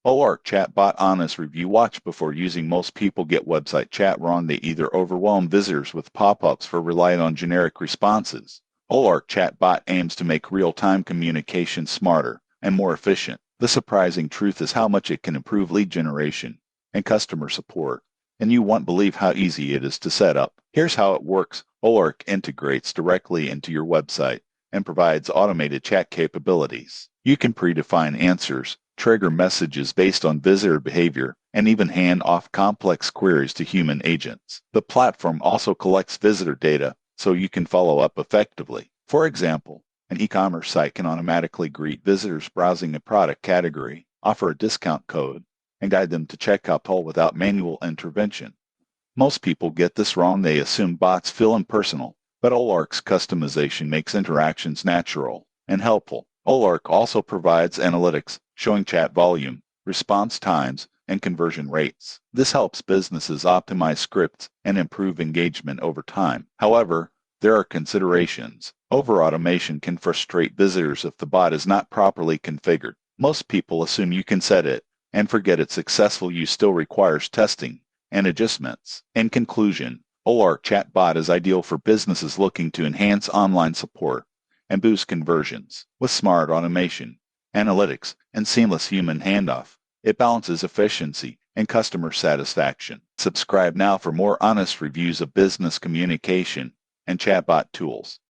OLARC Chatbot Honest Review. Watch before using. Most people get website chat wrong. They either overwhelm visitors with pop-ups for relying on generic responses. OLARC Chatbot aims to make real-time communication smarter and more efficient. The surprising truth is how much it can improve lead generation and customer support, and you won't believe how easy it is to set up. Here's how it works. OLARC integrates directly into your website and provides automated chat capabilities. You can predefine answers, trigger messages based on visitor behavior, and even hand off complex queries to human agents. The platform also collects visitor data so you can follow up effectively. For example, an e-commerce site can automatically greet visitors browsing a product category, offer a discount code, and guide them to checkout poll without manual intervention. Most people get this wrong. They assume bots feel impersonal, but OLARC's customization makes interactions natural and helpful. OLARC also provides analytics showing chat volume, response times, and conversion rates. This helps businesses optimize scripts and improve engagement over time. However, there are considerations. Over-automation can frustrate visitors if the bot is not properly configured. Most people assume you can set it and forget its successful use still requires testing and adjustments. In conclusion, OLARC Chatbot is ideal for businesses looking to enhance online support and boost conversions. With smart automation, analytics, and seamless human handoff, it balances efficiency and customer satisfaction. Subscribe now for more honest reviews of business communication and chatbot tools.